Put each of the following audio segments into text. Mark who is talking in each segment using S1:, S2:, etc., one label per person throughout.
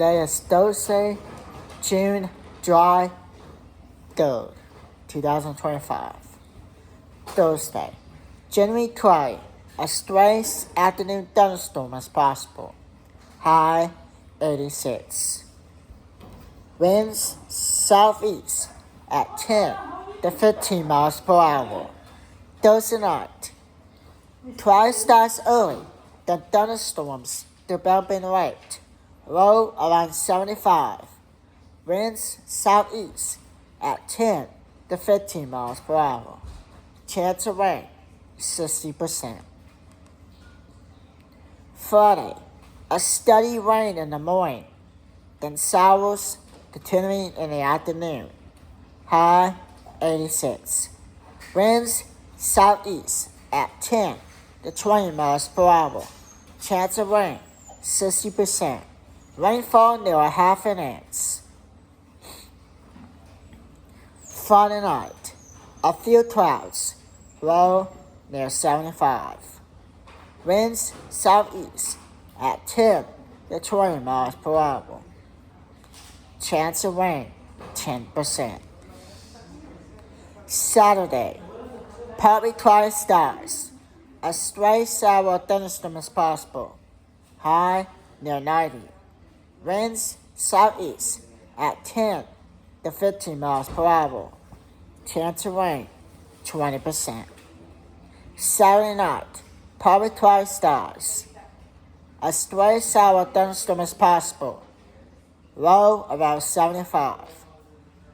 S1: Today is Thursday, July 3rd, 2025. Thursday, January 20. A stray afternoon thunderstorm is possible. High 86. Winds southeast at 10 to 15 miles per hour. Thursday night. Twilight starts early, then thunderstorms developing late. Low around 75. Winds southeast at 10 to 15 miles per hour. Chance of rain 60%. Friday, a steady rain in the morning, then showers continuing in the afternoon. High 86. Winds southeast at 10 to 20 miles per hour. Chance of rain 60%. Rainfall near a half an inch. Friday night, a few clouds, low near 75. Winds southeast at 10 to 20 miles per hour. Chance of rain 10%. Saturday, partly cloudy skies. A stray shower thunderstorm is possible. High near 90. Winds southeast at 10 to 15 miles per hour. Chance of rain 20%. Saturday night, partly cloudy skies. A stray shower thunderstorm is possible. Low around 75.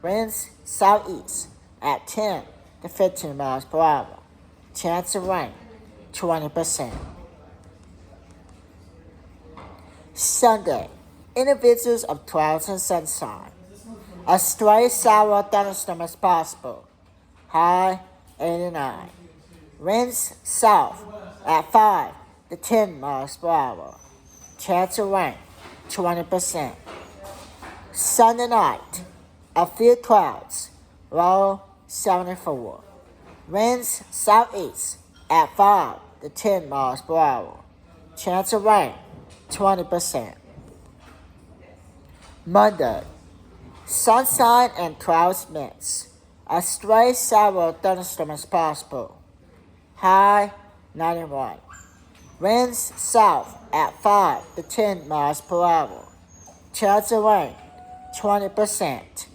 S1: Winds southeast at 10 to 15 miles per hour. Chance of rain 20%. Sunday, individuals of clouds and sunshine. A stray shower thunderstorm is possible. High 89. Winds south at 5 to 10 miles per hour. Chance of rain 20%. Sunday night, a few clouds. Low 74. Winds southeast at 5 to 10 miles per hour. Chance of rain 20%. Monday, sunshine and clouds mix. A stray shower thunderstorm is possible. High 91. Winds south at 5 to 10 miles per hour. Chance of rain 20%.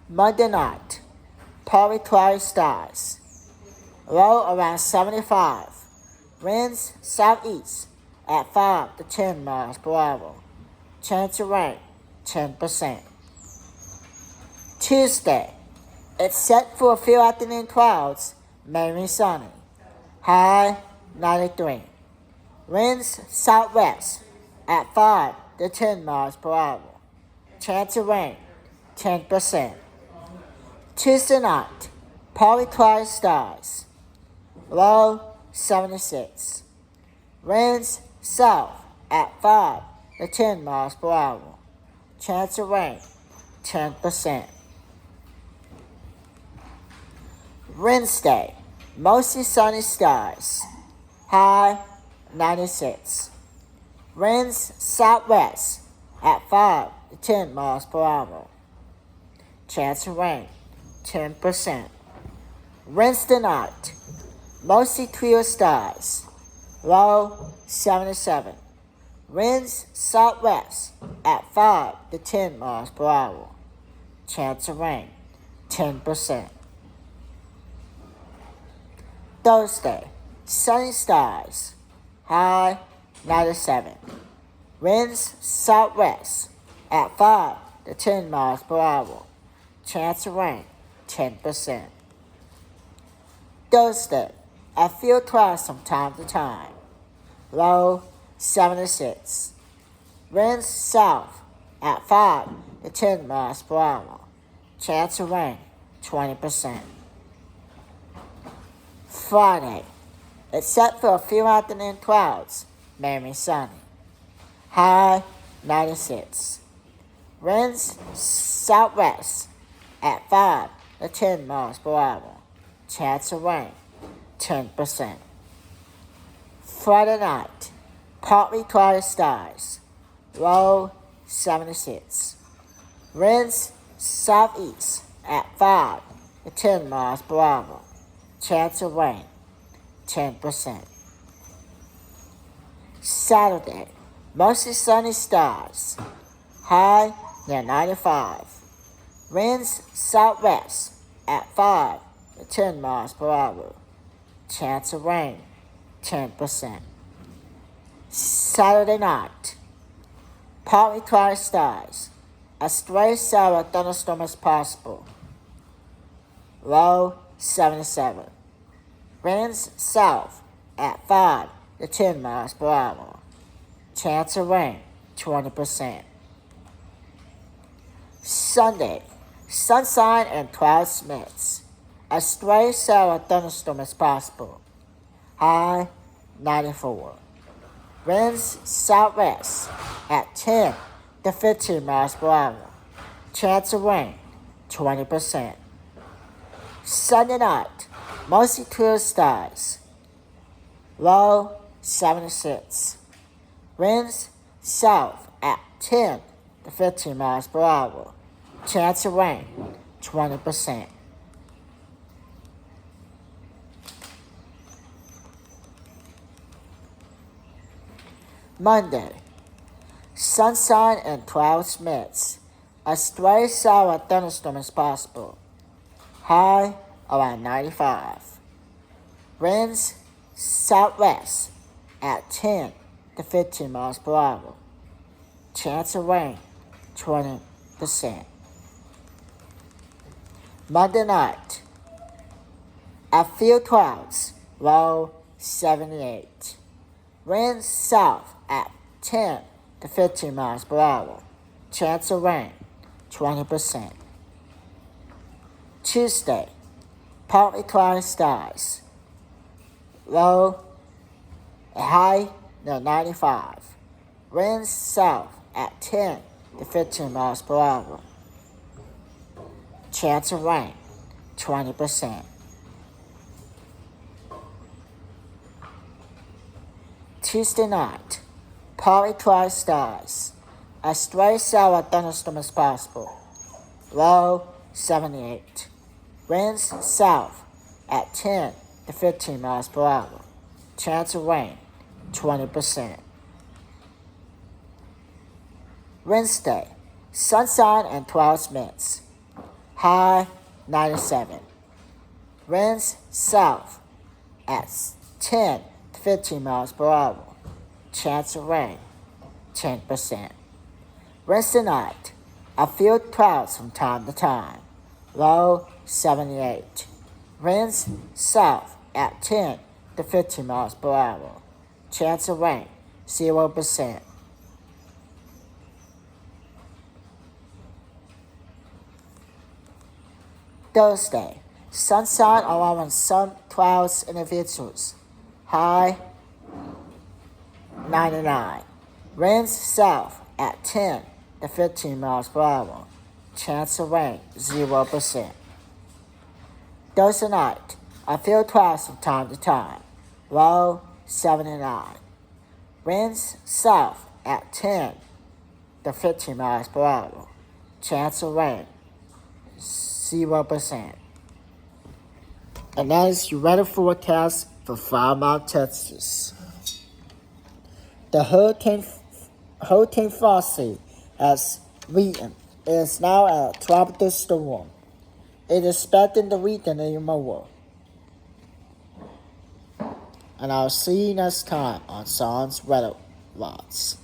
S1: Monday night, partly cloudy skies. Low around 75. Winds southeast at 5 to 10 miles per hour. Chance of rain 10%. Tuesday, it's set for a few afternoon clouds, mainly sunny. High 93. Winds southwest at 5 to 10 miles per hour. Chance of rain 10%. Tuesday night, partly cloudy skies. Low 76. Winds south at 5 to 10 miles per hour. Chance of rain 10%. Wednesday, mostly sunny skies. High 96. Winds southwest at 5 to 10 miles per hour. Chance of rain 10%. Wednesday night, mostly clear skies. Low 77. Winds southwest at 5 to 10 miles per hour. Chance of rain 10%. Thursday, sunny skies. High 97. Winds southwest at 5 to 10 miles per hour. Chance of rain 10%. Thursday, a few clouds from time to time. Low 76. Winds south at 5 to 10 miles per hour. Chance of rain 20%. Friday, it's set for a few afternoon clouds, mainly sunny. High 96. Winds southwest at 5 to 10 miles per hour. Chance of rain 10%. Friday night, partly cloudy skies. Low 76. Winds southeast at 5 to 10 miles per hour. Chance of rain, 10%. Saturday, mostly sunny skies. High near 95. Winds southwest at 5 to 10 miles per hour. Chance of rain, 10%. Saturday night, partly cloudy skies. A stray shower thunderstorm is possible. Low 77. Winds south at 5 to 10 miles per hour. Chance of rain, 20%. Sunday, sunshine and clouds mix. A stray shower thunderstorm is possible. High 94. Winds southwest at 10 to 15 miles per hour. Chance of rain, 20%. Sunday night, mostly clear skies. Low 76. Winds south at 10 to 15 miles per hour. Chance of rain, 20%. Monday, sunshine and clouds mix. A stray shower thunderstorm is possible. High around 95. Winds southwest at 10 to 15 miles per hour. Chance of rain, 20%. Monday night, a few clouds, low 78. Winds south at 10 to 15 miles per hour. Chance of rain, 20%. Tuesday, partly cloudy skies. Low, high near 95. Winds south at 10 to 15 miles per hour. Chance of rain, 20%. Tuesday night, partly cloudy skies. A stray shower thunderstorm is possible. Low 78. Winds south at 10 to 15 miles per hour. Chance of rain, 20%. Wednesday, sunshine and clouds mix. High 97. Winds south at 10 to 15 miles per hour. Chance of rain, 10%. Wednesday night, a few clouds from time to time. Low 78. Winds south at 10 to 15 miles per hour. Chance of rain, 0%. Thursday, sunshine along with some clouds individuals. High 99. Winds south at 10 to 15 miles per hour. Chance of rain, 0%. Thursday night, a few clouds from time to time. Low 79. Winds south at 10 to 15 miles per hour. Chance of rain, 0%. And that is your weather forecast for Flower Mound, Texas. The Hurricane Frosty has weakened. It is now a tropical storm. It is expected to weaken even more. And I'll see you next time on Shawn's Weather Watch.